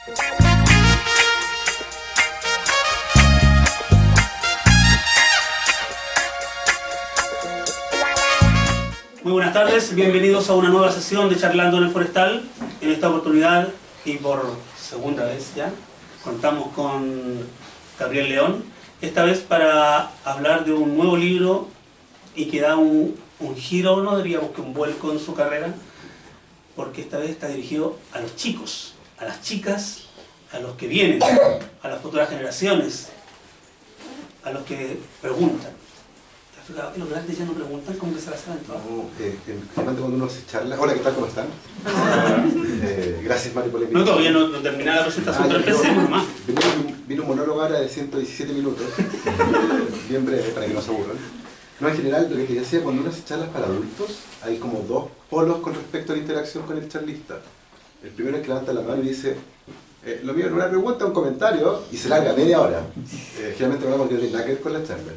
Muy buenas tardes, bienvenidos a una nueva sesión de Charlando en el Forestal. En esta oportunidad, y por segunda vez ya, contamos con Gabriel León, esta vez para hablar de un nuevo libro y que da un giro, no diríamos que un vuelco en su carrera, porque esta vez está dirigido a los chicos, a las chicas, a los que vienen, a las futuras generaciones, a los que preguntan. Los grandes ya no preguntan, como que se la saben todas. No, generalmente cuando uno se charla... Hola, ¿qué tal? ¿Cómo están? Gracias, Mario, por la invitación. No, todavía no termina la presentación, pero empecemos nomás. Vino un monólogo ahora de 117 minutos, bien breve, para que no se aburran. No, en general, lo que quería decir, cuando uno hace charlas para adultos, hay como dos polos con respecto a la interacción con el charlista. El primero es que levanta la mano y dice, lo mío no es una pregunta, un comentario, y se larga media hora. Generalmente hablamos que no tiene nada que ver con la charla.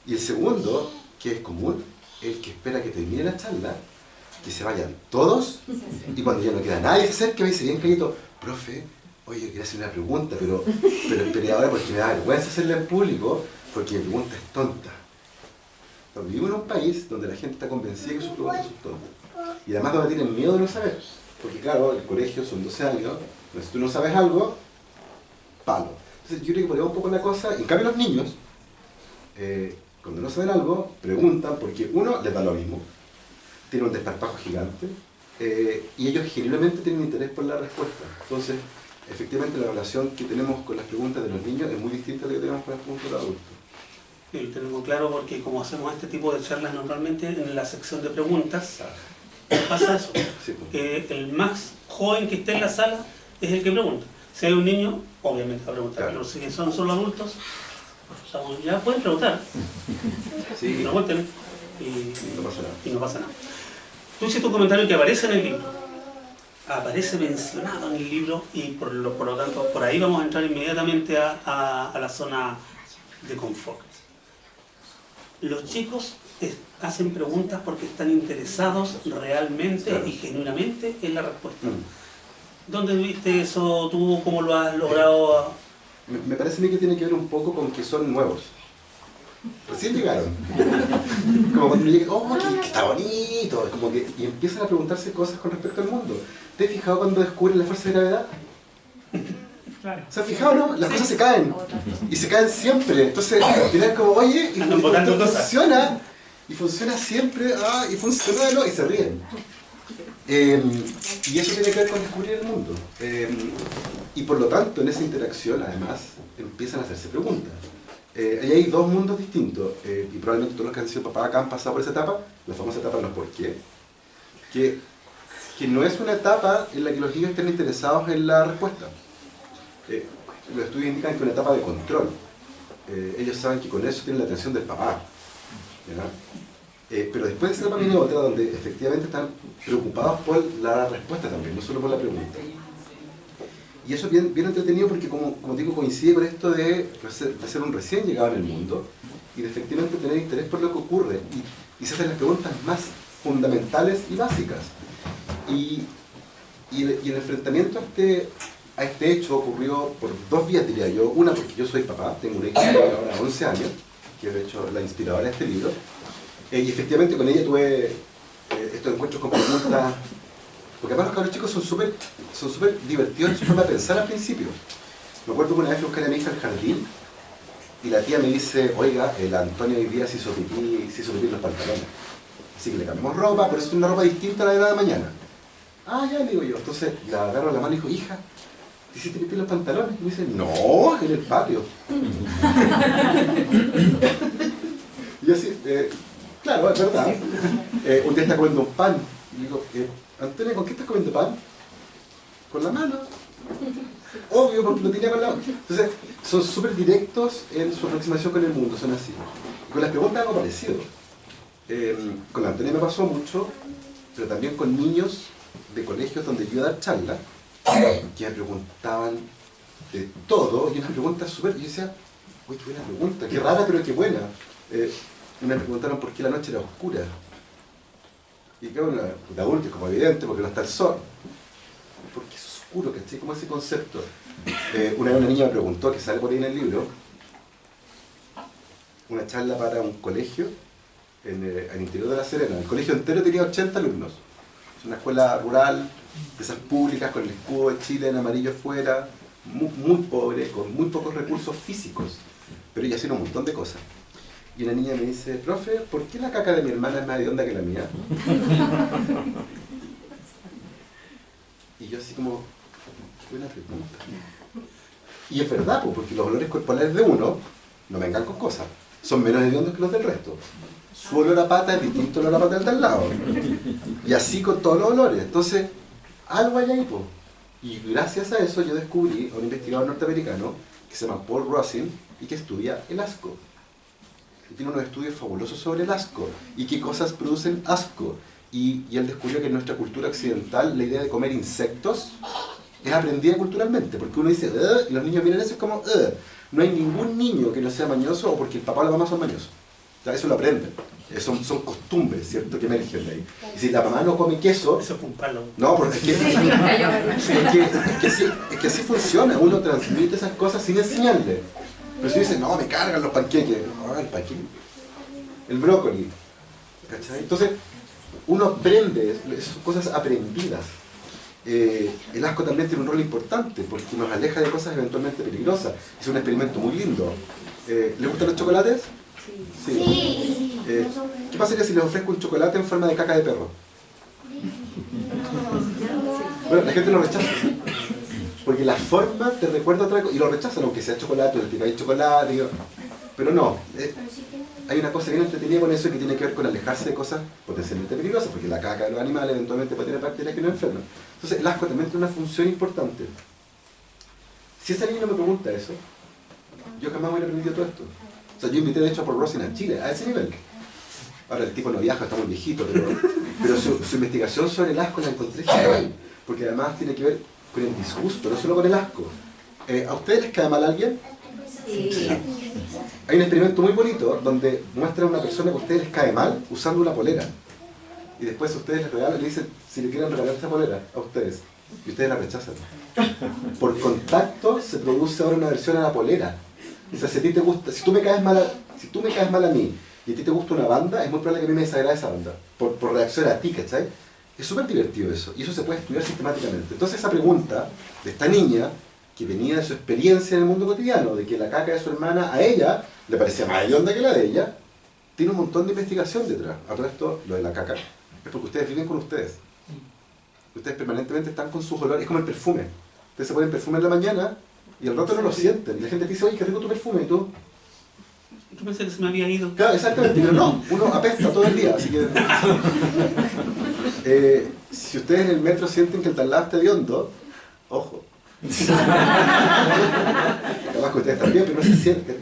Y el segundo, que es común, el que espera que termine la charla, que se vayan todos, y cuando ya no queda nadie, se acerca y me dice bien clarito, profe, oye, yo quería hacer una pregunta, pero esperé ahora porque me da vergüenza hacerla en público, porque mi pregunta es tonta. Entonces, vivo en un país donde la gente está convencida que sus preguntas son tontas. Y además donde tienen miedo de no saber. Porque claro, el colegio son 12 años, entonces si tú no sabes algo, palo. Entonces yo creo que por ahí va un poco la cosa, en cambio los niños, cuando no saben algo, preguntan porque uno les da lo mismo, tiene un desparpajo gigante y ellos genuinamente tienen interés por la respuesta. Entonces, efectivamente la relación que tenemos con las preguntas de los niños es muy distinta a la que tenemos con las preguntas de los adultos. Y lo tenemos claro porque como hacemos este tipo de charlas normalmente en la sección de preguntas, pasa eso. Sí, pues. El más joven que esté en la sala es el que pregunta. Si hay un niño, obviamente va a preguntar, Claro. pero si son solo adultos, ya pueden preguntar. Sí. Pregunten No pasa nada. y no pasa nada. Tú hiciste un comentario que aparece en el libro. Aparece mencionado en el libro y por lo tanto por ahí vamos a entrar inmediatamente a la zona de confort. Los chicos hacen preguntas porque están interesados realmente Claro. y genuinamente en la respuesta. ¿Dónde viste eso? ¿Tú cómo lo has logrado? Me parece a mí que tiene que ver un poco con que son nuevos. Recién llegaron. Como cuando llegan, oh, que está bonito. Como que, y empiezan a preguntarse cosas con respecto al mundo. ¿Te has fijado cuando descubren la fuerza de gravedad? Claro. ¿Se han fijado, no? Las cosas se caen. Y se caen siempre. Entonces, al final como, oye, y funciona. Y funciona siempre. Ah, y funciona, y se ríen. Y eso tiene que ver con descubrir el mundo. Y por lo tanto, en esa interacción, además, empiezan a hacerse preguntas. Ahí hay dos mundos distintos, y probablemente todos los que han sido papás acá han pasado por esa etapa, la famosa etapa de los por qué, que no es una etapa en la que los niños estén interesados en la respuesta. Los estudios indican que es una etapa de control. Ellos saben que con eso tienen la atención del papá. ¿Verdad? Pero después de esa etapa viene otra donde efectivamente están preocupados por la respuesta también, no solo por la pregunta. Y eso es bien entretenido porque, como digo, coincide con esto de ser un recién llegado en el mundo y de efectivamente tener interés por lo que ocurre y se hacen las preguntas más fundamentales y básicas. Y el enfrentamiento a este hecho ocurrió por dos vías, diría yo. Una, porque yo soy papá, tengo una hija de ahora 11 años, que de hecho la inspiradora de este libro, y efectivamente con ella tuve estos encuentros con preguntas. Porque además los cabros chicos son súper divertidos en su forma de pensar al principio. Me acuerdo que una vez fui a buscar a mi hija al jardín y la tía me dice, oiga, el Antonio hoy día se hizo pipí en los pantalones. Así que le cambiamos ropa, pero es una ropa distinta a la de la mañana. Ah, ya, digo yo. Entonces la agarro la mano y digo, hija, ¿te hiciste pipí en los pantalones? Y me dice, no, en el patio. Y yo así, claro, es verdad. Un día está comiendo un pan y digo, Antonio, ¿con qué estás comiendo pan? Con la mano. Obvio, porque lo tenía con la mano. Entonces, son súper directos en su aproximación con el mundo, son así. Y con las preguntas algo parecido. Con la Antonio me pasó mucho, pero también con niños de colegios donde yo iba a dar charlas, que me preguntaban de todo, y unas preguntas súper... Yo decía, uy, qué buena pregunta, qué rara, pero qué buena. Y me preguntaron por qué la noche era oscura. Y claro, de adulto es como evidente, porque no está el sol. Porque eso es oscuro, ¿cachai? Como ese concepto. Una vez una niña me preguntó, que sale por ahí en el libro, una charla para un colegio en el interior de La Serena. El colegio entero tenía 80 alumnos. Es una escuela rural, de esas públicas, con el escudo de Chile en amarillo afuera, muy pobre, con muy pocos recursos físicos, pero ella hacía un montón de cosas. Y una niña me dice, profe, ¿por qué la caca de mi hermana es más hedionda que la mía? Y yo así como, buena pregunta. Y es verdad, porque los olores corporales de uno, no vengan con cosas, son menos hediondos que los del resto. Su olor a pata es distinto al olor a pata del de al lado. Y así con todos los olores. Entonces, algo hay ahí, Y gracias a eso yo descubrí a un investigador norteamericano que se llama Paul Rosin y que estudia el asco. Y tiene unos estudios fabulosos sobre el asco y qué cosas producen asco. Y él descubrió que en nuestra cultura occidental la idea de comer insectos es aprendida culturalmente, porque uno dice, y los niños miran eso y es como, no hay ningún niño que no sea mañoso o porque el papá o la mamá son mañosos. O sea, eso lo aprenden. Son costumbres, ¿cierto?, que emergen de ahí. Y si la mamá no come queso... Eso fue un palo. No, porque es que así funciona. Uno transmite esas cosas sin enseñarle. Pero si dice, no, me cargan los panqueques. No, el panqueque. El brócoli. ¿Cachai? Entonces, uno aprende, son cosas aprendidas. El asco también tiene un rol importante porque nos aleja de cosas eventualmente peligrosas. Es un experimento muy lindo. ¿Les gustan los chocolates? Sí. ¿Qué pasaría si les ofrezco un chocolate en forma de caca de perro? Bueno, la gente lo rechaza. Porque la forma te recuerda otra cosa. Y lo rechazan, aunque sea chocolate, o el tipo hay chocolate. Pero no. Hay una cosa bien entretenida con eso que tiene que ver con alejarse de cosas potencialmente peligrosas. Porque la caca de los animales eventualmente puede tener bacterias que nos enferman. Entonces, el asco también tiene una función importante. Si esa niña no me pregunta eso, yo jamás hubiera aprendido todo esto. O sea, yo invité de hecho a Paul Rosin a Chile, a ese nivel. Ahora el tipo no viaja, está muy viejito, pero su investigación sobre el asco la encontré genial, porque además tiene que ver con el disgusto, no solo con el asco. ¿A ustedes les cae mal alguien? Sí. Hay un experimento muy bonito donde muestra a una persona que a ustedes les cae mal usando una polera. Y después a ustedes les regalan, le dicen si le quieren regalar esa polera a ustedes. Y ustedes la rechazan. Por contacto se produce ahora una versión a la polera. O sea, si a ti te gusta, si tú me caes mal a mí y a ti te gusta una banda, es muy probable que a mí me desagrade esa banda, por reacción a ti, ¿cachai? Es súper divertido eso, y eso se puede estudiar sistemáticamente. Entonces esa pregunta de esta niña, que venía de su experiencia en el mundo cotidiano, de que la caca de su hermana a ella le parecía más hedionda que la de ella, tiene un montón de investigación detrás. A todo esto, lo de la caca, es porque ustedes viven con ustedes. Ustedes permanentemente están con sus olores, es como el perfume. Ustedes se ponen perfume en la mañana, y al rato no lo sienten. Y la gente te dice, oye, qué rico tu perfume, y tú... Yo pensé que se me había ido. Claro, exactamente, pero no, uno apesta todo el día, así que... si ustedes en el metro sienten que el tal lado está hediondo, ojo. Capaz que ustedes están bien, pero no se sienten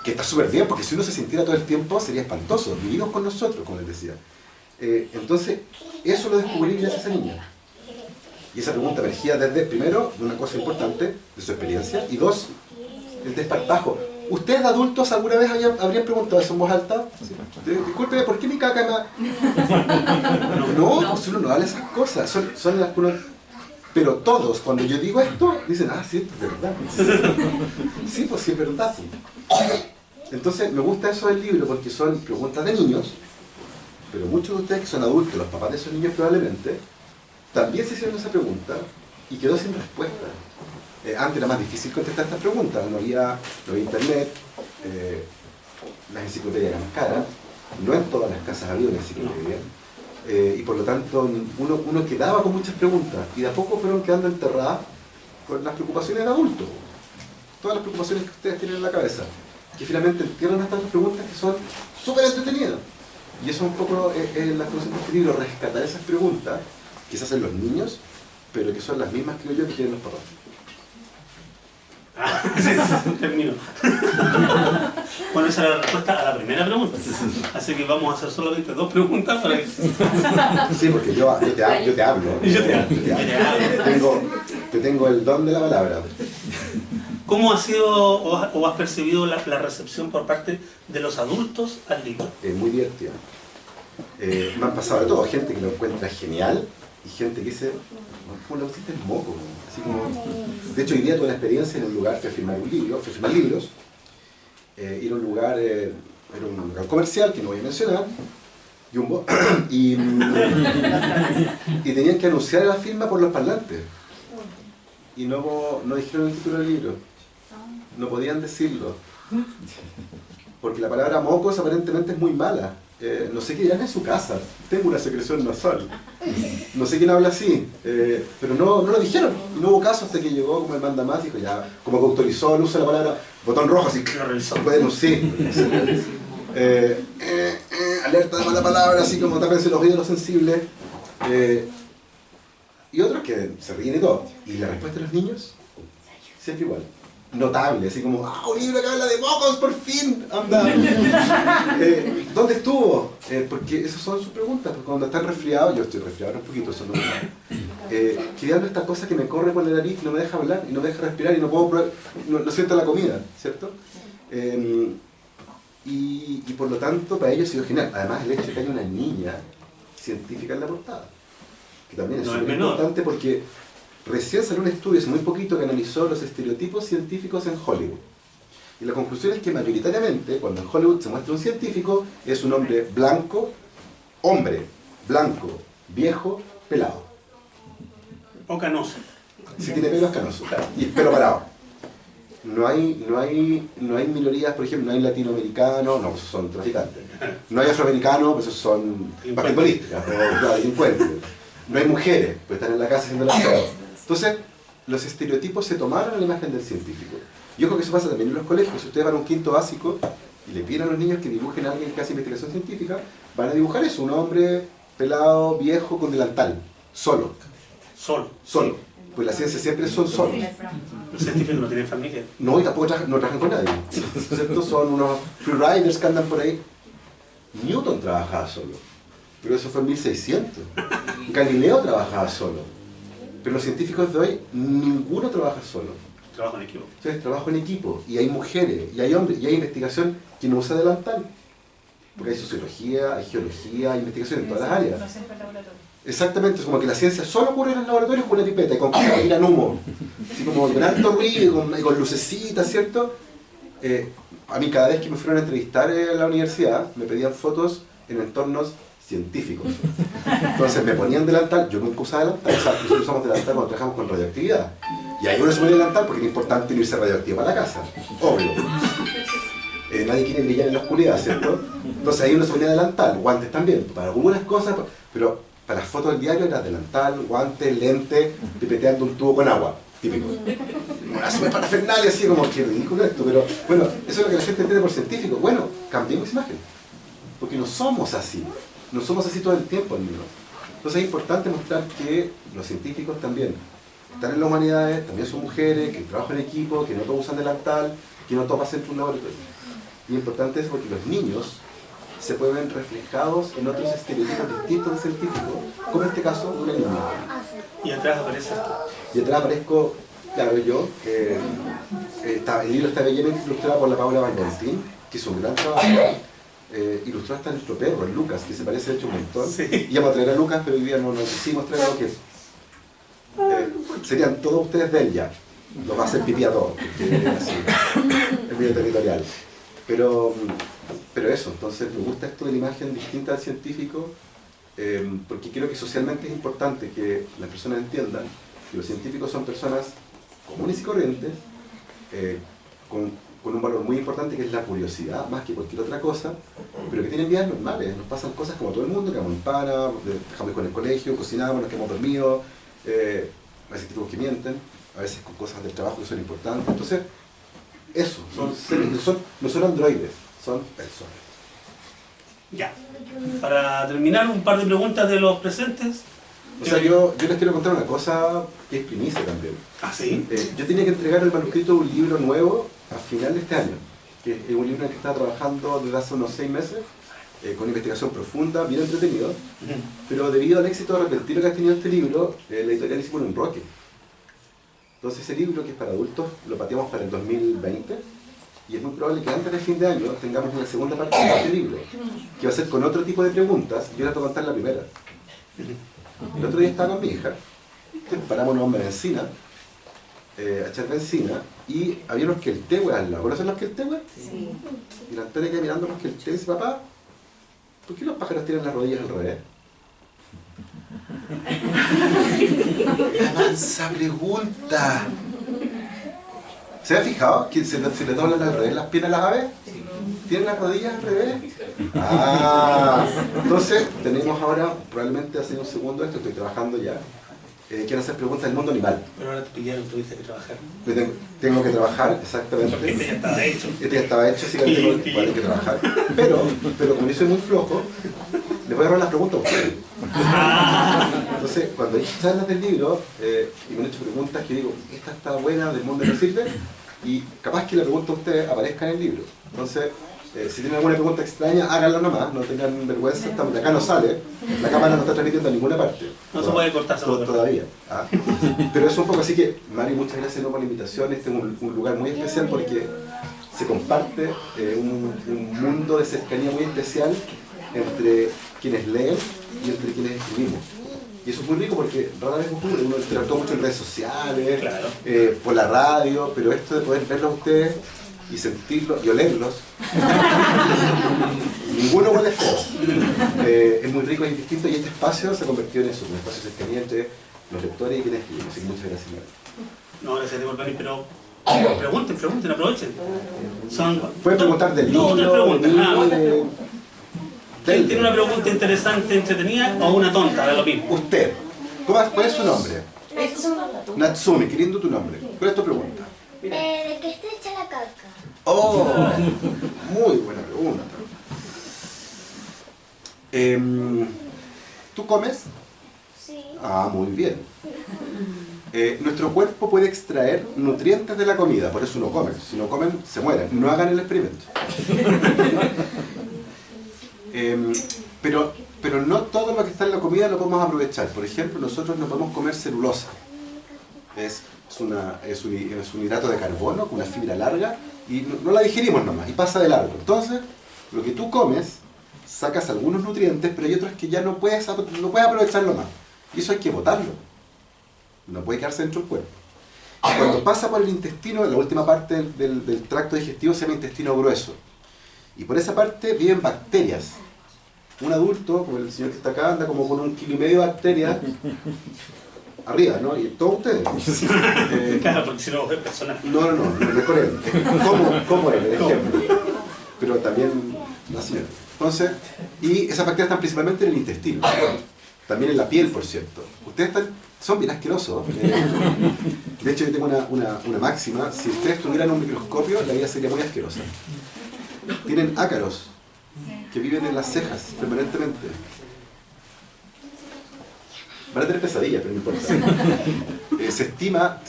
que está súper bien, porque si uno se sintiera todo el tiempo sería espantoso. Vivimos con nosotros, como les decía. Entonces, eso lo descubrí gracias a esa niña. Y esa pregunta emergía desde, primero, de una cosa importante, de su experiencia, y dos, el desparpajo. ¿Ustedes adultos alguna vez habrían preguntado eso en voz alta? Sí. Discúlpeme, ¿por qué mi caca No, pues uno no habla esas cosas, son las que uno... Pero todos, cuando yo digo esto, dicen, ah, sí, es verdad. Sí, pues sí, es verdad. Entonces, me gusta eso del libro porque son preguntas de niños, pero muchos de ustedes que son adultos, los papás de esos niños probablemente, también se hicieron esa pregunta y quedó sin respuesta. Antes era más difícil contestar estas preguntas, no había internet, las enciclopedias eran más caras, no en todas las casas había una enciclopedia, y por lo tanto uno quedaba con muchas preguntas y de a poco fueron quedando enterradas con las preocupaciones de adultos, todas las preocupaciones que ustedes tienen en la cabeza, que finalmente entierran hasta las preguntas que son súper entretenidas. Y eso es un poco la función de este libro, rescatar esas preguntas, quizás en los niños, pero que son las mismas, creo yo, que tienen los papás. Ese es un término. Bueno, esa era la respuesta a la primera pregunta. Así que vamos a hacer solamente dos preguntas para que... Sí, porque yo te hablo. Te tengo el don de la palabra. ¿Cómo ha sido o has percibido la recepción por parte de los adultos al libro? Muy divertido. Me han pasado de todo, gente que lo encuentra genial y gente que dice, ¿cómo le pusiste el moco? Así como, de hecho, hoy día tuve una experiencia en un lugar, fui a firmar un libro, fui a firmar libros, era un lugar, era un local comercial que no voy a mencionar, Jumbo, y tenían que anunciar la firma por los parlantes. Y no dijeron el título del libro. No podían decirlo. Porque la palabra mocos aparentemente es muy mala. No sé qué dirán en su casa. Tengo una secreción nasal. No sé quién habla así. Pero no lo dijeron. Y no hubo caso hasta que llegó como el mandamás y dijo ya, como que autorizó el uso de la palabra botón rojo, así que bueno, sí. Alerta de mala palabra, así como tápense los oídos los sensibles. Y otros que se ríen y todo. Y la respuesta de los niños, siempre igual. Notable, así como, un libro que habla de mocos, por fin, anda. ¿Dónde estuvo? Porque esas son sus preguntas, porque cuando están resfriados, yo estoy resfriado un poquito, eso no es quedando esta cosa que me corre por la nariz, no me deja hablar, y no me deja respirar, y no puedo probar, no siento la comida, ¿cierto? Y por lo tanto, para ellos ha sido genial. Además, el hecho de que haya una niña científica en la portada, que también es súper importante porque recién salió un estudio hace muy poquito que analizó los estereotipos científicos en Hollywood. Y la conclusión es que mayoritariamente, cuando en Hollywood se muestra un científico, es un hombre blanco, viejo, pelado. O canoso. Si tiene pelo es canoso. Y es pelo parado. No hay minorías, por ejemplo, no hay latinoamericanos, no, esos son traficantes. No hay afroamericanos, esos son basquetbolistas o delincuentes. No hay mujeres, pues están en la casa haciendo la aseo. Entonces, los estereotipos se tomaron en la imagen del científico. Yo creo que eso pasa también en los colegios. Si ustedes van a un quinto básico y le piden a los niños que dibujen a alguien que hace investigación científica, van a dibujar eso, un hombre pelado, viejo, con delantal, solo. Pues las ciencias siempre son solos. Los científicos no tienen familia. No, y tampoco no trabajan con nadie. ¿Cierto? Son unos freeriders que andan por ahí. Newton trabajaba solo, pero eso fue en 1600. Galileo trabajaba solo. Pero los científicos de hoy, ninguno trabaja solo. Trabajo en equipo. Entonces, trabajo en equipo, y hay mujeres, y hay hombres, y hay investigación que no usa delantal. Porque hay sociología, hay geología, hay investigación en todas las áreas. Exactamente, es como que la ciencia solo ocurre en el laboratorio con una pipeta y con cosas que tiran humo. Así como con alto ruido y con lucecitas, ¿cierto? A mí cada vez que me fueron a entrevistar en la universidad, me pedían fotos en entornos científicos. Entonces me ponían delantal, yo nunca usaba delantal, o sea, nosotros usamos delantal cuando trabajamos con radioactividad. Y ahí uno se pone delantal porque es importante no irse radioactivo para la casa, obvio. Nadie quiere brillar en la oscuridad, ¿cierto? Entonces ahí uno se ponía delantal, guantes también, para algunas cosas, pero para las fotos del diario era delantal, guantes, lente, pipeteando un tubo con agua, típico. Una super parafernalia, así como que ridículo esto, pero bueno, eso es lo que la gente entiende por científico. Bueno, cambiemos imagen, porque no somos así todo el tiempo, amigos. Entonces es importante mostrar que los científicos también están en las humanidades, también son mujeres, que trabajan en equipo, que no todos usan delantal, que no todos pasan por un laboratorio. Y lo importante es porque los niños se pueden ver reflejados en otros estereotipos distintos de científicos, como en este caso una niña. Y atrás aparece esto. Y atrás aparezco, claro, yo, el libro está bellamente ilustrado por la Paula Van Gontin, que hizo un gran trabajo. Ilustró hasta nuestro perro, el Lucas, que se parece de hecho un montón. Sí. Íbamos a traer a Lucas, pero hoy día no quisimos traer a lo que es. Serían todos ustedes de él ya. Los va a hacer pipí a todos, porque es así, es medio territorial. Pero eso, entonces me gusta esto de la imagen distinta del científico, porque creo que socialmente es importante que las personas entiendan que los científicos son personas comunes y corrientes, con un valor muy importante que es la curiosidad, más que cualquier otra cosa, pero que tienen vidas normales, nos pasan cosas como a todo el mundo, quedamos en pana, dejamos con el colegio, cocinamos, nos quedamos dormidos, a veces tipos que mienten, a veces con cosas del trabajo que son importantes. Entonces, eso, son seres, no son androides, son personas. Ya. Para terminar, un par de preguntas de los presentes. O sea, yo les quiero contar una cosa que es primicia también. ¿Ah, sí? Yo tenía que entregar el manuscrito de un libro nuevo a final de este año, que es un libro en el que estaba trabajando desde hace unos 6 meses, con investigación profunda, bien entretenido, pero debido al éxito repentino que ha tenido este libro, la editorial hicimos un enroque. Entonces ese libro, que es para adultos, lo pateamos para el 2020, y es muy probable que antes de fin de año tengamos una segunda parte de este libro, que va a ser con otro tipo de preguntas. Yo les voy a contar la primera. El otro día estaba con mi hija, paramos una bomba de benzina, a echar benzina, y había unos queltehues al lado. ¿Conocen los queltehues? Sí. Y la Antonia queda mirando los queltehues y dice, papá, ¿por qué los pájaros tienen las rodillas al revés? ¡Qué mansa pregunta! ¿Se ha fijado que se le doblan al revés las piernas a las aves? ¿Tienen las rodillas al revés? Ah, entonces tenemos ahora, probablemente hace un segundo esto, estoy trabajando ya. Quiero hacer preguntas del mundo animal. Pero ahora te pidieron, tuviste que trabajar. Tengo que trabajar, exactamente. Este ya estaba hecho. Este ya estaba hecho, así que tengo que trabajar. Pero como yo soy muy flojo, les voy a agarrar las preguntas a ustedes. Entonces, cuando hay charlas del libro, y me han hecho preguntas que digo, esta está buena, del mundo no sirve, y capaz que la pregunta a ustedes aparezca en el libro. Entonces, si tienen alguna pregunta extraña, háganla nomás, no tengan vergüenza, de acá no sale, la cámara no está transmitiendo a ninguna parte. No se puede cortar, todavía. Pero es un poco así que, Mari, muchas gracias por la invitación. Este es un lugar muy especial porque se comparte un mundo de cercanía muy especial entre quienes leen y entre quienes escribimos. Y eso es muy rico porque rara vez ocurre, uno interactúa mucho en redes sociales, claro, por la radio, pero esto de poder verlos a ustedes y sentirlos y olerlos, ninguno huele feo. Es muy rico y distinto, y este espacio se ha convertido en eso, un espacio de cercanía entre los lectores y quienes escriben. Así que muchas gracias, Mari. No, gracias por venir, pero pregunten, aprovechen. Pueden preguntar del libro, otras preguntas, ¿quién tiene del... una pregunta interesante, entretenida o una tonta, de lo mismo? Usted, ¿cuál es su nombre? Natsumi, qué lindo tu nombre. ¿Cuál es tu pregunta? ¿De qué está hecha la caca? Oh, muy buena pregunta. ¿Tú comes? Sí. Ah, muy bien. Nuestro cuerpo puede extraer nutrientes de la comida, por eso no comen. Si no comen, se mueren. No hagan el experimento. Pero no todo lo que está en la comida lo podemos aprovechar. Por ejemplo, nosotros no podemos comer celulosa. Es un hidrato de carbono con una fibra larga y no la digerimos nomás y pasa de largo. Entonces, lo que tú comes, sacas algunos nutrientes, pero hay otros que ya no puedes aprovecharlo más. Y eso hay que botarlo. No puede quedarse dentro del cuerpo. Y cuando pasa por el intestino, la última parte del tracto digestivo se llama intestino grueso. Y por esa parte viven bacterias. Un adulto, como el señor que está acá, anda como con 1,5 kg de bacterias arriba, ¿no? Y todos ustedes. Claro, porque si no es personal. No es con él. ¿Cómo él, el ejemplo? Pero también la señora. Entonces, y esas bacterias están principalmente en el intestino. También en la piel, por cierto. Ustedes son bien asquerosos. De hecho, yo tengo una máxima. Si ustedes tuvieran un microscopio, la vida sería muy asquerosa. Tienen ácaros que viven en las cejas permanentemente. Van a tener pesadillas, pero no importa. Se estima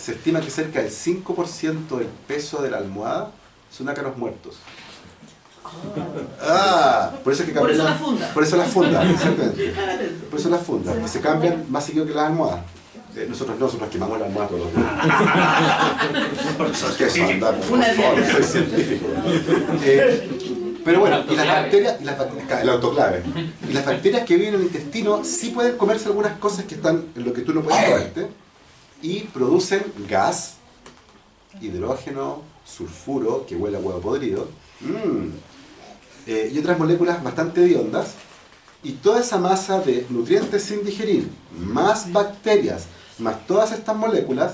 que cerca del 5% del peso de la almohada son ácaros muertos. Por eso es que cambian. Por eso la funda. Por eso las fundas, exactamente. Por eso las fundas, que se cambian más seguido que las almohadas. Nosotros quemamos la almohada todos los días. ¿Qué eso, andar, por favor, soy científico. Pero bueno, y las bacterias, el autoclave, y las bacterias que viven en el intestino sí pueden comerse algunas cosas que están en lo que tú no puedes comerte y producen gas, hidrógeno, sulfuro, que huele a huevo podrido, y otras moléculas bastante hediondas, y toda esa masa de nutrientes sin digerir, más bacterias, más todas estas moléculas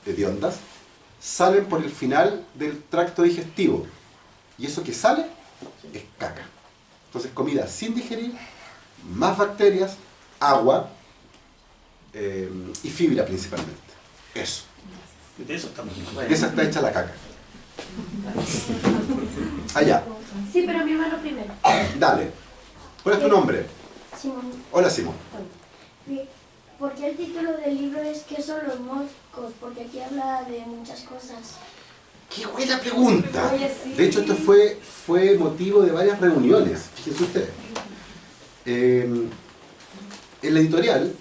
hediondas, salen por el final del tracto digestivo. Y eso que sale es caca. Entonces, comida sin digerir, más bacterias, agua y fibra principalmente. Eso. De eso estamos. De esa está hecha la caca. Allá. Sí, pero mi hermano primero. Dale. ¿Cuál es tu nombre? Simón. Hola, Simón. ¿Por qué el título del libro es ¿Qué son los moscos? Porque aquí habla de muchas cosas. ¡Qué buena pregunta! Oye, sí. De hecho, esto fue motivo de varias reuniones. Fíjense ustedes. En la editorial,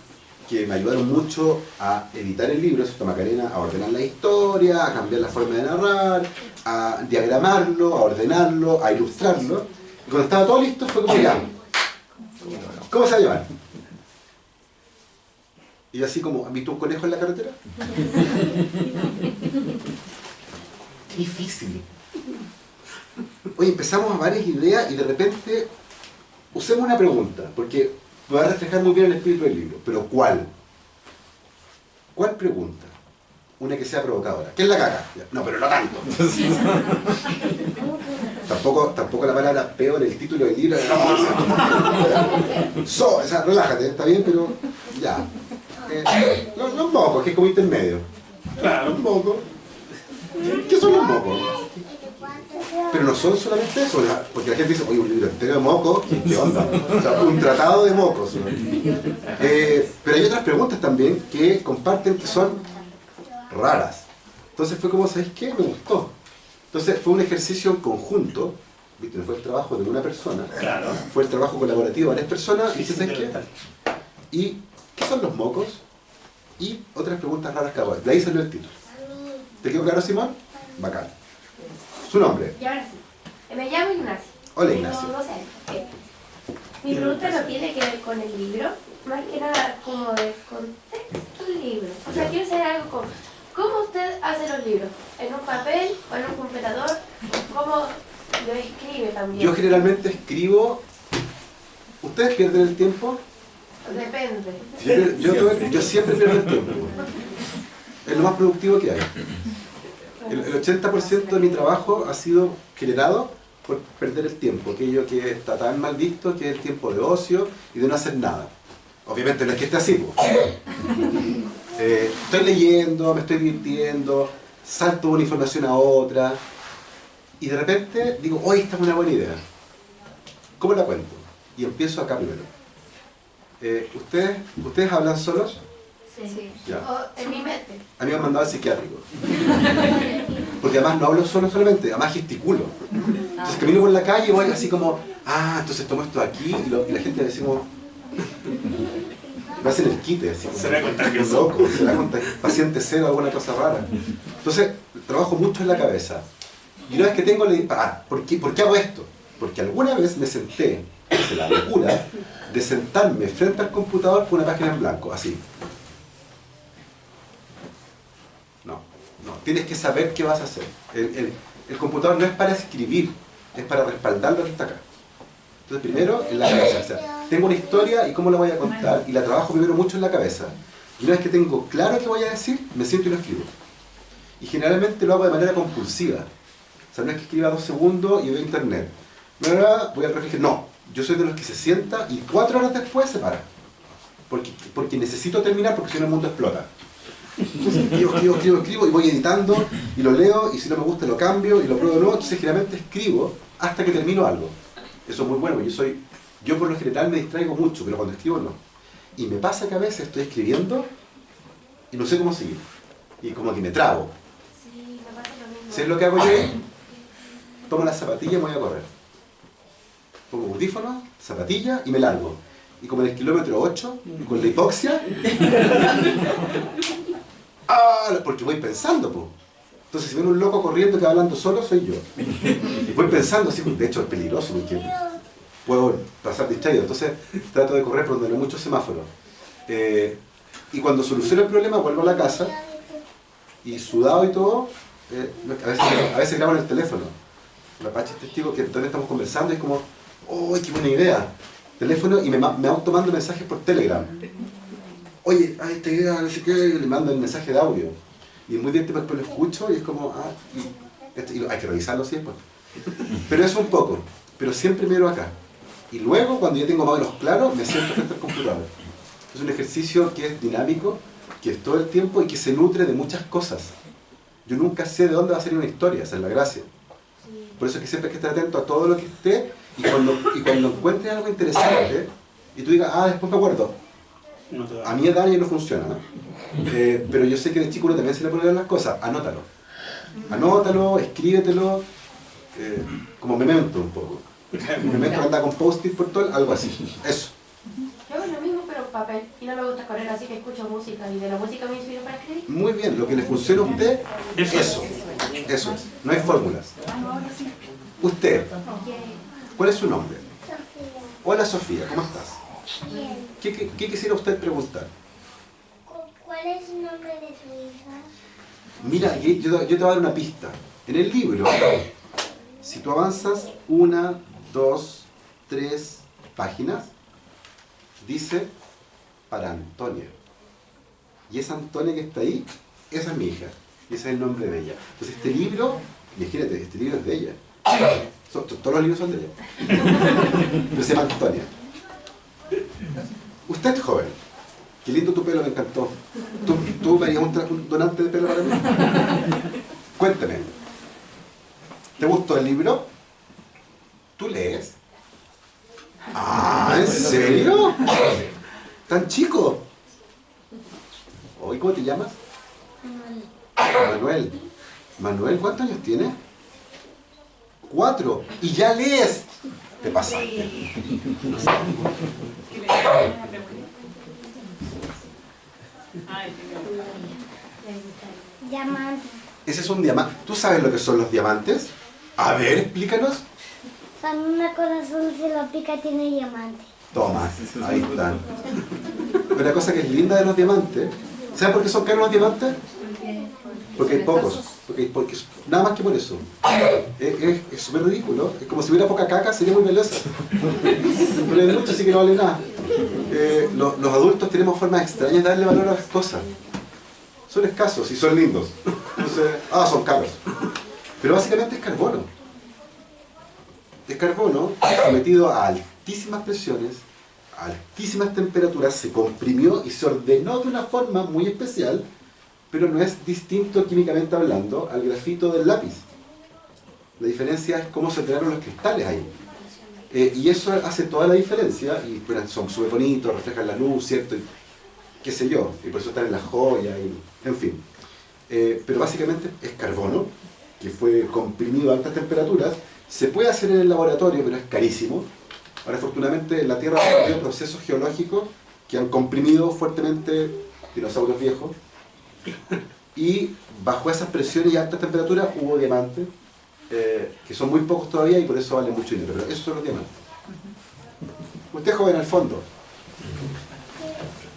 que me ayudaron mucho a editar el libro, ¿cierto? Macarena, a ordenar la historia, a cambiar la forma de narrar, a diagramarlo, a ordenarlo, a ilustrarlo. Y cuando estaba todo listo fue como ya. ¿Cómo se va a llamar? Y yo así como, ¿han visto un conejo en la carretera? Qué difícil. Oye, empezamos a varias ideas y de repente usemos una pregunta, porque va a reflejar muy bien el espíritu del libro. Pero ¿cuál? ¿Cuál pregunta? Una que sea provocadora. ¿Qué es la caca? No, pero no tanto. Tampoco la palabra peo en el título del libro. O sea, relájate, está bien, pero ya. Los mocos, que es como intermedio. Claro. Los mocos. ¿Qué son los mocos? Pero no son solamente eso, porque la gente dice, oye, un libro entero de mocos, ¿qué onda? O sea, un tratado de mocos, ¿no? Pero hay otras preguntas también que comparten que son raras. Entonces fue como, ¿sabes qué? Me gustó. Entonces fue un ejercicio en conjunto, ¿viste? No fue el trabajo de una persona, Claro. fue el trabajo colaborativo de varias personas, y Sí, ¿sabes qué? ¿Y qué son los mocos? Y otras preguntas raras cada uno. De ahí salió el título. ¿Te quedó claro, Simón? Bacán. ¿Su nombre? Y ahora sí. Me llamo Ignacio. Hola, Tengo Ignacio. 12 años. Mi pregunta no tiene que ver con el libro, más que nada como de contexto del libro. O sea, quiero saber algo como, ¿cómo usted hace los libros? ¿En un papel o en un computador? ¿Cómo lo escribe también? Yo generalmente escribo... ¿Ustedes pierden el tiempo? Depende. Yo siempre pierdo el tiempo. Es lo más productivo que hay. El 80% de mi trabajo ha sido generado por perder el tiempo, aquello que está tan mal visto, que es el tiempo de ocio y de no hacer nada. Obviamente no es que esté así, pues. Estoy leyendo, me estoy divirtiendo, salto de una información a otra y de repente digo, hoy esta es una buena idea. ¿Cómo la cuento? Y empiezo acá primero. ¿Ustedes hablan solos? Sí. Ya. O en mi mente. A mí me han mandado al psiquiátrico. Porque además no hablo solamente, además gesticulo. Entonces camino por la calle y voy así como, entonces tomo esto aquí y la gente me dice como... Me hacen el quite, así como... Será contagioso. Loco, será paciente cero, alguna cosa rara. Entonces, trabajo mucho en la cabeza. Y una vez que tengo la... ¿por qué hago esto? Porque alguna vez me senté, hice la locura, de sentarme frente al computador con una página en blanco, así. No, tienes que saber qué vas a hacer. El computador no es para escribir, es para respaldar lo que está acá. Entonces primero en la cabeza, o sea, tengo una historia y cómo la voy a contar, y la trabajo primero mucho en la cabeza. Y una vez que tengo claro qué voy a decir, me siento y lo escribo. Y generalmente lo hago de manera compulsiva. O sea, no es que escriba 2 segundos y veo internet. Voy al refrigerador. No, yo soy de los que se sienta y 4 horas después se para. Porque necesito terminar, porque si no el mundo explota. Entonces escribo y voy editando y lo leo y si no me gusta lo cambio y lo pruebo de nuevo. Entonces generalmente escribo hasta que termino algo. Eso es muy bueno, yo por lo general me distraigo mucho, pero cuando escribo no. Y me pasa que a veces estoy escribiendo y no sé cómo seguir. Y como que me trabo. Sí, me pasa lo mismo. ¿Sabes lo que hago yo? Tomo las zapatillas y me voy a correr. Pongo audífonos, zapatillas y me largo. Y como en el kilómetro 8, con la hipoxia... porque voy pensando, po. Entonces si ven un loco corriendo que va hablando solo, soy yo. Y voy pensando, así, de hecho es peligroso porque puedo pasar distraído. Entonces trato de correr por donde no hay muchos semáforos. Y cuando soluciono el problema vuelvo a la casa y sudado y todo, a veces grabo en el teléfono. La Pachi es testigo que todavía estamos conversando y es como, ¡oh, qué buena idea! Teléfono y me automando mensajes por Telegram. Oye, esta idea, no sé qué, y le mando el mensaje de audio. Y es muy divertido, después lo escucho y es como, y hay que revisarlo así después. Pero eso un poco, pero siempre miro acá. Y luego, cuando ya tengo más o menos claro, me siento frente al computador. Es un ejercicio que es dinámico, que es todo el tiempo y que se nutre de muchas cosas. Yo nunca sé de dónde va a salir una historia, esa es la gracia. Por eso es que siempre hay que estar atento a todo lo que esté y cuando encuentres algo interesante y tú digas, después me acuerdo. A mi edad ya no funciona, ¿no? Pero yo sé que de chico uno también se le ponen las cosas. Anótalo, escríbetelo, como memento un poco. Memento que anda con post-it por todo, algo así. Eso. Yo hago lo mismo pero en papel y no me gusta correr, así que escucho música y de la música me inspiro para escribir. Muy bien, lo que le funciona a usted, eso es. No hay fórmulas. Usted, ¿cuál es su nombre? Hola Sofía, ¿cómo estás? ¿Qué quisiera usted preguntar? ¿Cuál es el nombre de tu hija? Mira, yo te voy a dar una pista. En el libro, si tú avanzas 1, 2, 3 páginas, dice para Antonia. Y esa Antonia que está ahí, esa es mi hija. Y ese es el nombre de ella. Entonces este libro, imagínate, este libro es de ella. Todos los libros son de ella. Pero se llama Antonia. Usted es joven. Qué lindo tu pelo, me encantó. ¿Tú me harías un donante de pelo para mí? Cuéntame. ¿Te gustó el libro? ¿Tú lees? Ah, ¿en serio? ¿Tan chico? ¿Y cómo te llamas? Manuel. Manuel, ¿cuántos años tienes? 4. ¿Y ya lees? Te pasaste. Diamante. Ese es un diamante. ¿Tú sabes lo que son los diamantes? A ver, explícanos. Cuando una corazón se lo pica tiene diamante. Toma, ahí están. Una cosa que es linda de los diamantes. ¿Sabes por qué son caros los diamantes? Porque hay pocos. Porque nada más que por eso. Es súper ridículo. Es como si hubiera poca caca, sería muy valiosa. Pero hay mucho, así que no vale nada. Los adultos tenemos formas extrañas de darle valor a las cosas. Son escasos y son lindos. Entonces, son caros. Pero básicamente es carbono. Es carbono sometido a altísimas presiones, a altísimas temperaturas, se comprimió y se ordenó de una forma muy especial, pero no es distinto químicamente hablando al grafito del lápiz. La diferencia es cómo se crearon los cristales ahí. Y eso hace toda la diferencia, y bueno, son súper bonitos, reflejan la luz, ¿cierto? Y, qué sé yo, y por eso están en las joyas, en fin. Pero básicamente es carbono, que fue comprimido a altas temperaturas. Se puede hacer en el laboratorio, pero es carísimo. Ahora, afortunadamente, en la Tierra ha habido procesos geológicos que han comprimido fuertemente dinosaurios viejos. Y bajo esas presiones y altas temperaturas hubo diamantes, que son muy pocos todavía y por eso valen mucho dinero. Pero esos son los diamantes. Usted es joven al fondo.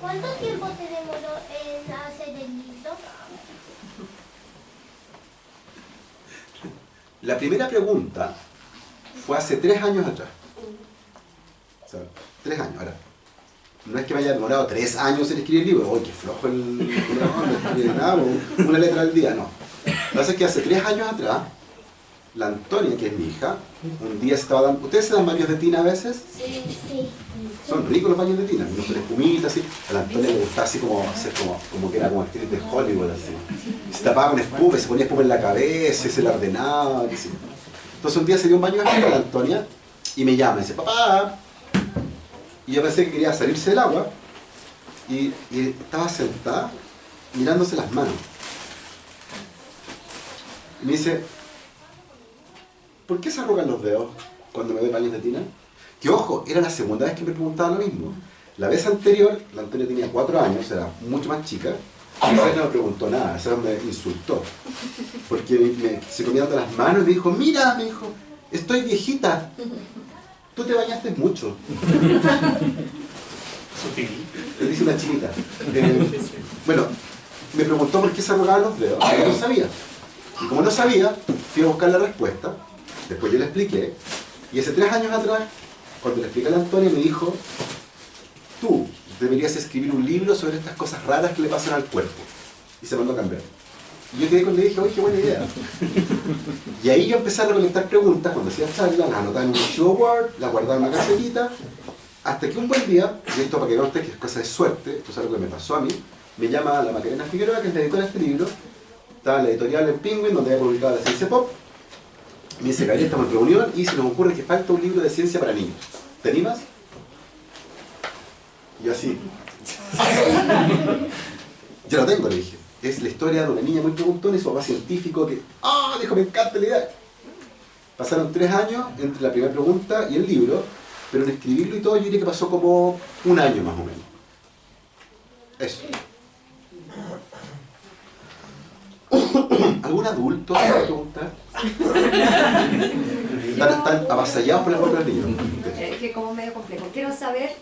¿Cuánto tiempo te demoró en hacer el libro? La primera pregunta fue hace 3 años atrás. O sea, 3 años. Ahora, no es que me haya demorado 3 años en escribir el libro. ¡Uy, qué flojo no escribir nada, una letra al día! No. Lo que pasa es que hace 3 años atrás, la Antonia, que es mi hija, un día se estaba dando... ¿Ustedes se dan baños de tina a veces? Sí, sí. Son ricos los baños de tina, unos con espumita, así. A la Antonia le gustaba así como hacer como que era como actriz de Hollywood, así. Y se tapaba con espuma, y se ponía espuma en la cabeza, y se la ordenaba, así. Entonces un día se dio un baño de tina a la Antonia, y me llama, y dice, papá. Y yo pensé que quería salirse del agua, y estaba sentada, mirándose las manos. Y me dice, ¿por qué se arrugan los dedos cuando me doy baños de tina? Que ojo, era la segunda vez que me preguntaba lo mismo. La vez anterior, la Antonia tenía 4 años, era mucho más chica, y esa vez no me preguntó nada, esa vez me insultó. Porque se comía dando las manos y me dijo, mira, me dijo, estoy viejita, tú te bañaste mucho. Sutil. Le dice una chinita. Bueno, me preguntó por qué se arrugaban los dedos, yo no sabía. Y como no sabía, fui a buscar la respuesta, después yo le expliqué, y hace 3 años atrás, cuando le expliqué a la Antonia, me dijo, tú deberías escribir un libro sobre estas cosas raras que le pasan al cuerpo. Y se mandó a cambiar. Y yo quedé con le dije, oye, qué buena idea. Y ahí yo empecé a recolectar preguntas, cuando hacía charlas, las anotaba en un archivo Word, las guardaba en una carpetita, hasta que un buen día, y esto para que note que es cosa de suerte, esto es algo que me pasó a mí, me llama la Macarena Figueroa, que es la editora de este libro, estaba en la editorial en Penguin, donde había publicado la ciencia pop. Me dice, Gabriel, estamos en reunión y se nos ocurre que falta un libro de ciencia para niños. ¿Te animas? Y yo así. Ya lo tengo, le dije. Es la historia de una niña muy preguntona y su papá científico que, dijo, me encanta la idea. Pasaron 3 años entre la primera pregunta y el libro, pero en escribirlo y todo yo diría que pasó como 1 año más o menos. Eso. ¿Algún adulto quiere preguntar? Están avasallados por las otras niños. Es que como medio complejo. Quiero saber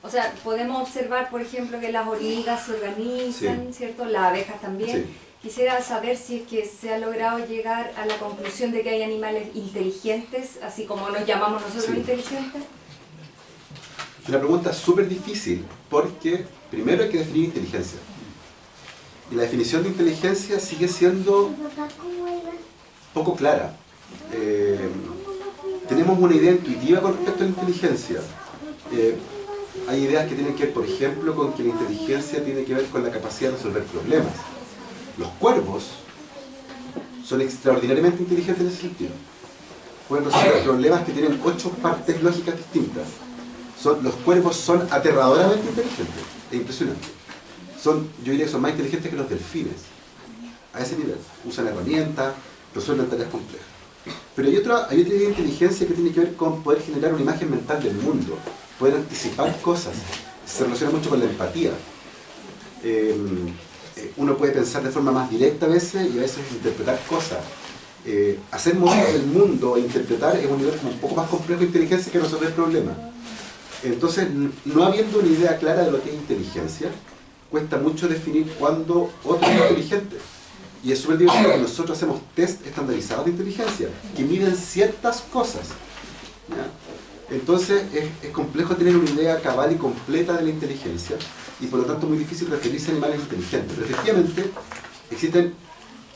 O sea, podemos observar, por ejemplo, que las hormigas se organizan, Sí. ¿cierto? Las abejas también. Sí. Quisiera saber si es que se ha logrado llegar a la conclusión de que hay animales inteligentes, así como nos llamamos nosotros Sí. inteligentes. Es una pregunta súper difícil porque primero hay que definir inteligencia. Y la definición de inteligencia sigue siendo poco clara. Tenemos una idea intuitiva con respecto a la inteligencia. Hay ideas que tienen que ver, por ejemplo, con que la inteligencia tiene que ver con la capacidad de resolver problemas. Los cuervos son extraordinariamente inteligentes en ese sentido. Pueden resolver problemas que tienen 8 partes lógicas distintas. Los cuervos son aterradoramente inteligentes, es impresionante. Yo diría que son más inteligentes que los delfines, a ese nivel. Usan herramientas, resuelven tareas complejas. Pero hay otra idea de inteligencia que tiene que ver con poder generar una imagen mental del mundo, poder anticipar cosas. Se relaciona mucho con la empatía. Uno puede pensar de forma más directa a veces y a veces interpretar cosas. Hacer modelos del mundo e interpretar es un nivel como un poco más complejo de inteligencia que resolver problemas. Entonces, no habiendo una idea clara de lo que es inteligencia, cuesta mucho definir cuándo otro es inteligente. Y es súper divertido que nosotros hacemos test estandarizados de inteligencia, que miden ciertas cosas. ¿Ya? Entonces, es complejo tener una idea cabal y completa de la inteligencia, y por lo tanto muy difícil referirse a animales inteligentes. Pero efectivamente, existen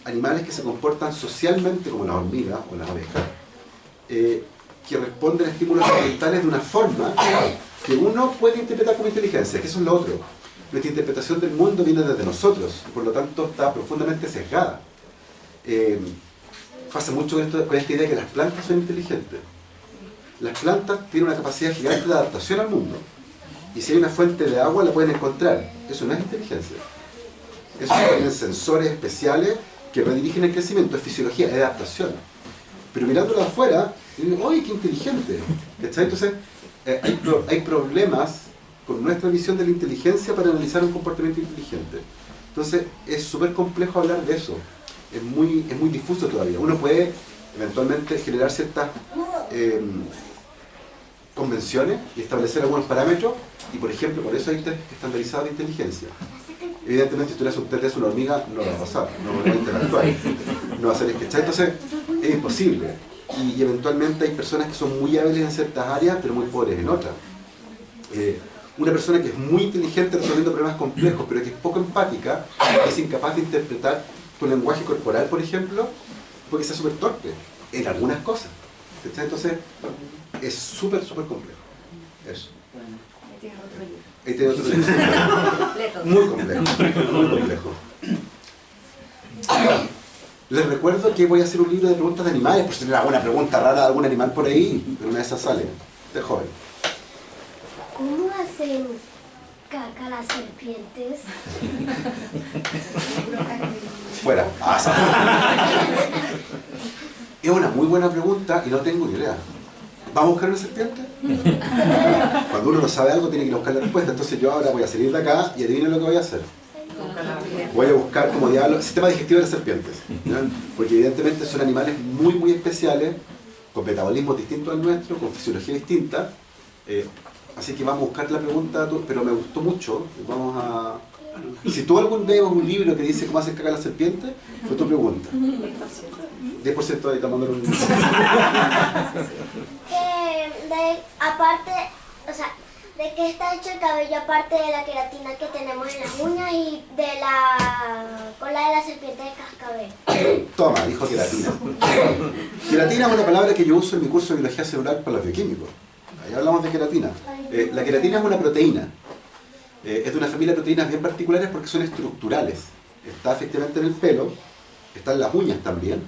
animales que se comportan socialmente como las hormigas o las abejas, que responden a estímulos ambientales de una forma que uno puede interpretar como inteligencia, que eso es lo otro. Nuestra interpretación del mundo viene desde nosotros, y por lo tanto está profundamente sesgada. Pasa mucho con esta idea de que las plantas son inteligentes. Las plantas tienen una capacidad gigante de adaptación al mundo, y si hay una fuente de agua la pueden encontrar. Eso no es inteligencia. Eso tienen sensores especiales que redirigen el crecimiento, es fisiología, es adaptación. Pero mirándolo de afuera, ¡oye, qué inteligente! ¿Cachai? Entonces, hay problemas con nuestra visión de la inteligencia para analizar un comportamiento inteligente. Entonces, es súper complejo hablar de eso. Es muy difuso todavía. Uno puede eventualmente generar ciertas convenciones y establecer algunos parámetros, y por ejemplo, por eso hay test estandarizados de inteligencia. Evidentemente, si tú le haces un test de una hormiga, no va a pasar, no va a interactuar, no va a ser esquechar. Entonces, es imposible. Y eventualmente hay personas que son muy hábiles en ciertas áreas, pero muy pobres en otras. Una persona que es muy inteligente resolviendo problemas complejos, pero que es poco empática, es incapaz de interpretar tu lenguaje corporal, por ejemplo, porque sea súper torpe en algunas cosas. Entonces, es súper complejo. Eso. Ahí tienes otro libro. Muy complejo. Les recuerdo que voy a hacer un libro de preguntas de animales, por si tienen alguna pregunta rara de algún animal por ahí, pero una de esas sale. De joven. ¿Cómo hacen caca las serpientes? Fuera. Es una muy buena pregunta y no tengo ni idea. ¿Vamos a buscar una serpiente? Cuando uno no sabe algo tiene que ir a buscar la respuesta. Entonces yo ahora voy a salir de acá y adivinen lo que voy a hacer. Voy a buscar como diablo el sistema digestivo de las serpientes, ¿ya? Porque evidentemente son animales muy especiales, con metabolismos distintos al nuestro, con fisiología distinta. Así que vamos a buscar la pregunta, pero me gustó mucho. Vamos a... Si tú algún día ves un libro que dice cómo hacen caca las serpientes, fue tu pregunta. 10% ahí tomando un... Aparte, o sea, ¿de qué está hecho el cabello aparte de la queratina que tenemos en las uñas y de la cola de la serpiente de cascabel? Toma, dijo queratina. Queratina es una palabra que yo uso en mi curso de biología celular para los bioquímicos. Ahí hablamos de queratina. La queratina es una proteína. Es de una familia de proteínas bien particulares porque son estructurales. Está efectivamente en el pelo, está en las uñas también.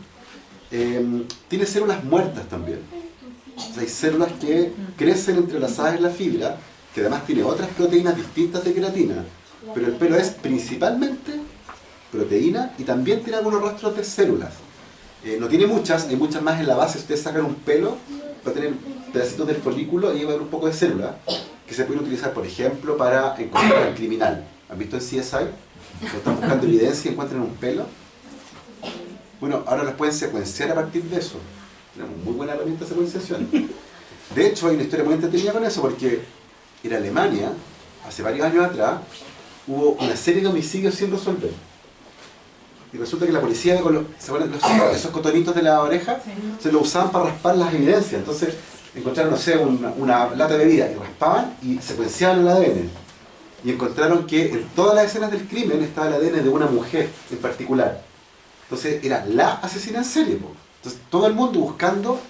Tiene células muertas también. O sea, hay células que crecen entrelazadas en la fibra, que además tiene otras proteínas distintas de queratina. Pero el pelo es principalmente proteína y también tiene algunos rastros de células. No tiene muchas, hay muchas más en la base. Si ustedes sacan un pelo, va a tener pedacitos del folículo y va a haber un poco de células que se pueden utilizar, por ejemplo, para encontrar al criminal. ¿Han visto en CSI? Cuando están buscando evidencia y encuentran un pelo. Bueno, ahora las pueden secuenciar a partir de eso. Tenemos muy buena herramienta de secuenciación. De hecho, hay una historia muy entretenida con eso, porque en Alemania, hace varios años atrás, hubo una serie de homicidios sin resolver. Y resulta que la policía, con ¿se acuerdan esos cotonitos de la oreja? Se lo usaban para raspar las evidencias. Entonces encontraron, no sé, una lata de bebida y raspaban y secuenciaban el ADN. Y encontraron que en todas las escenas del crimen estaba el ADN de una mujer en particular. Entonces era la asesina en serie, po. Entonces todo el mundo buscando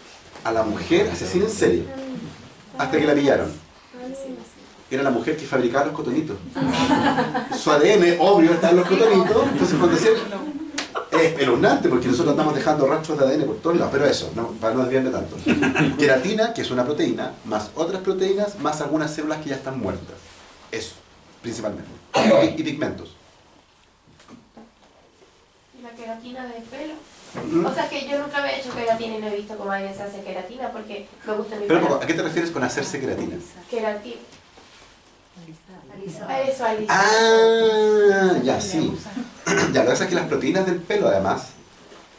a la mujer asesina en serie, hasta que la pillaron. Era la mujer que fabricaba los cotonitos. Su ADN, obvio, estaba en los cotonitos. Entonces cuando decían, es espeluznante porque nosotros andamos dejando rastros de ADN por todos lados, pero eso, no, para no desviarme tanto. Queratina, que es una proteína, más otras proteínas, más algunas células que ya están muertas. Eso, principalmente. Y pigmentos. ¿Y la queratina del pelo? O sea, que yo nunca había hecho queratina y no he visto cómo alguien se hace queratina porque me gusta mi Pero pelo. ¿a qué te refieres con hacerse queratina? Queratina. Alisado. Eso, alisado. Ah, ya, sí. Ya, lo que pasa es que las proteínas del pelo, además,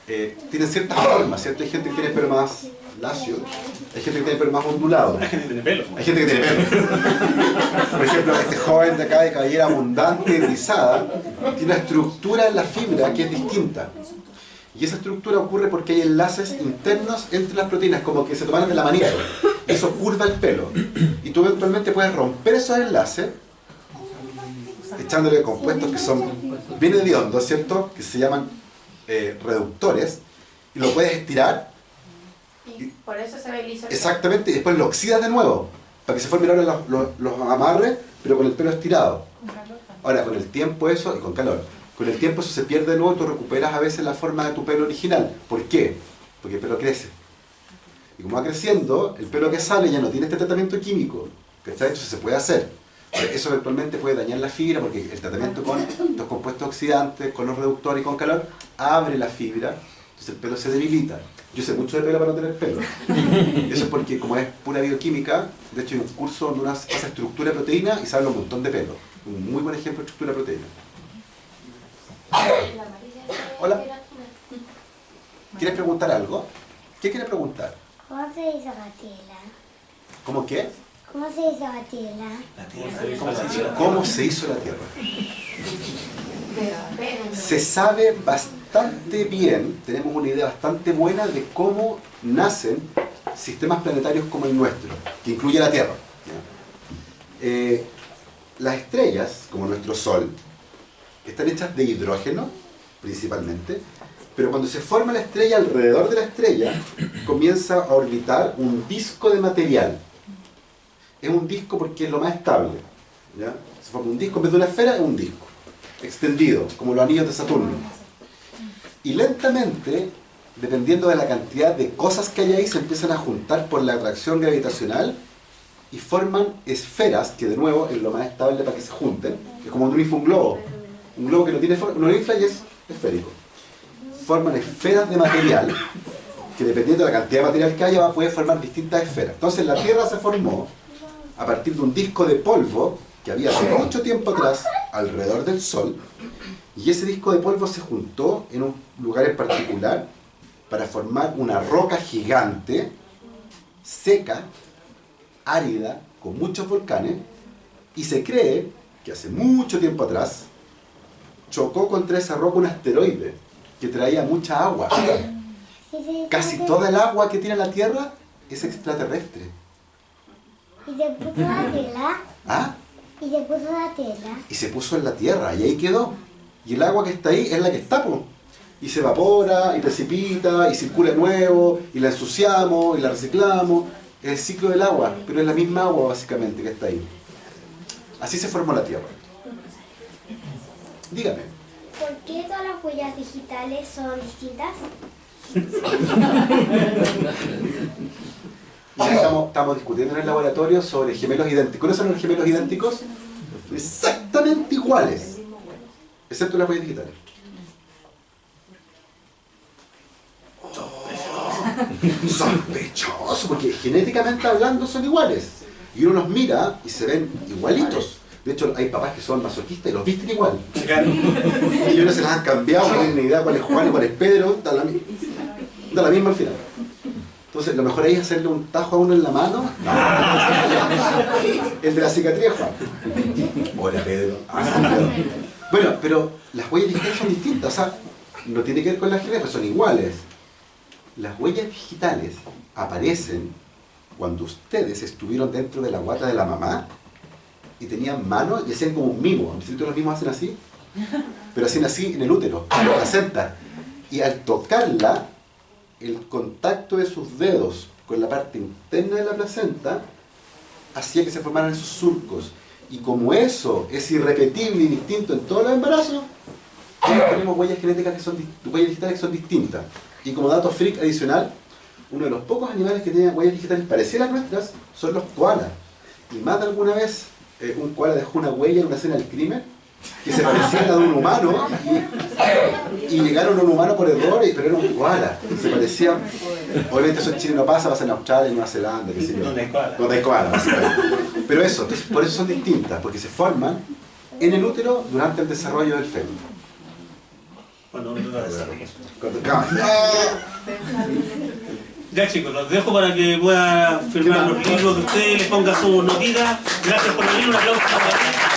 tienen ciertas formas, ¿cierto? Hay gente que tiene pelo más lacio, hay gente que tiene pelo más ondulado. Hay gente que tiene pelo. Hay gente que tiene pelo. Por ejemplo, este joven de acá de cabellera abundante y rizada tiene una estructura en la fibra que es distinta. Y esa estructura ocurre porque hay enlaces internos entre las proteínas, como que se toman de la manera. Eso curva el pelo. Y tú eventualmente puedes romper esos enlaces echándole compuestos que son bien hediondos, ¿cierto? Que se llaman reductores. Y lo puedes estirar. Y por eso se ve liso. Exactamente, y después lo oxidas de nuevo, para que se formen ahora los amarres, pero con el pelo estirado. Ahora, con el tiempo eso, y con calor, con el tiempo eso se pierde de nuevo y tú recuperas a veces la forma de tu pelo original. ¿Por qué? Porque el pelo crece. Y como va creciendo, el pelo que sale ya no tiene este tratamiento químico, ¿cachai? Entonces se puede hacer. Eso eventualmente puede dañar la fibra porque el tratamiento con los compuestos oxidantes, con los reductores y con calor, abre la fibra, entonces el pelo se debilita. Yo sé mucho de pelo para no tener pelo. Eso es porque como es pura bioquímica, de hecho hay un curso donde uno hace estructura de proteína y se habla un montón de pelo. Un muy buen ejemplo de estructura de proteína. Hola. ¿Quieres preguntar algo? ¿Qué quieres preguntar? ¿Cómo se hizo la tela? ¿Cómo qué? ¿Cómo se hizo la tela? ¿Cómo se hizo? ¿Cómo se hizo la Tierra? Se sabe bastante bien, tenemos una idea bastante buena de cómo nacen sistemas planetarios como el nuestro, que incluye la Tierra. Las estrellas, como nuestro Sol, están hechas de hidrógeno, principalmente, pero cuando se forma la estrella, alrededor de la estrella, comienza a orbitar un disco de material. Es un disco porque es lo más estable, ¿ya? Se forma un disco, en vez de una esfera, es un disco extendido, como los anillos de Saturno. Y lentamente, dependiendo de la cantidad de cosas que hay ahí, se empiezan a juntar por la atracción gravitacional y forman esferas, que de nuevo es lo más estable para que se junten. Es como un globo. Un globo que no tiene forma, no infla y es esférico. Forman esferas de material, que dependiendo de la cantidad de material que haya, va a poder formar distintas esferas. Entonces la Tierra se formó a partir de un disco de polvo que había hace mucho tiempo atrás alrededor del Sol, y ese disco de polvo se juntó en un lugar en particular para formar una roca gigante, seca, árida, con muchos volcanes, y se cree que hace mucho tiempo atrás chocó contra esa roca un asteroide que traía mucha agua. Casi toda el agua que tiene la Tierra es extraterrestre. ¿Y se puso la tela? ¿Ah? ¿Y se puso la tela? Y se puso en la Tierra, y ahí quedó. Y el agua que está ahí es la que está, po. Y se evapora, y precipita, y circula de nuevo, y la ensuciamos, y la reciclamos. Es el ciclo del agua, pero es la misma agua básicamente que está ahí. Así se formó la Tierra. Dígame. ¿Por qué todas las huellas digitales son distintas? Ya estamos discutiendo en el laboratorio sobre gemelos idénticos. ¿Cuáles son los gemelos idénticos? Exactamente iguales, excepto las huellas digitales. Sospechoso, porque genéticamente hablando son iguales. Y uno los mira y se ven igualitos. De hecho, hay papás que son masoquistas y los visten igual. Y uno se las han cambiado, no tienen ni idea cuál es Juan y cuál es Pedro, da la misma al final. Entonces, lo mejor ahí es hacerle un tajo a uno en la mano. El de la cicatriz, Juan. Hola, Pedro. Bueno, pero las huellas digitales son distintas. O sea, no tiene que ver con las genéticas, son iguales. Las huellas digitales aparecen cuando ustedes estuvieron dentro de la guata de la mamá y tenían manos y hacían como un mimo. ¿No es cierto? Los mimos hacen así, pero hacen así en el útero, en la placenta. Y al tocarla, el contacto de sus dedos con la parte interna de la placenta hacía que se formaran esos surcos. Y como eso es irrepetible y distinto en todos los embarazos, tenemos huellas genéticas que son huellas digitales que son distintas. Y como dato freak adicional, uno de los pocos animales que tienen huellas digitales parecidas a las nuestras son los koalas. Y más de alguna vez un koala dejó una huella en una escena del crimen que se parecía a la de un humano y llegaron a un humano por error, pero era un koala. Se parecía, obviamente eso en Chile no pasa, pasa en Australia, en Nueva Zelanda, qué sé yo. Donde hay koala. Donde hay koala, básicamente. Pero eso, entonces, por eso son distintas, porque se forman en el útero durante el desarrollo del feto. Cuando uno trata de desarrollo. Cuando- Ya chicos, los dejo para que puedan firmar los libros de ustedes, les pongan sus notitas. Gracias por venir, un aplauso para ustedes.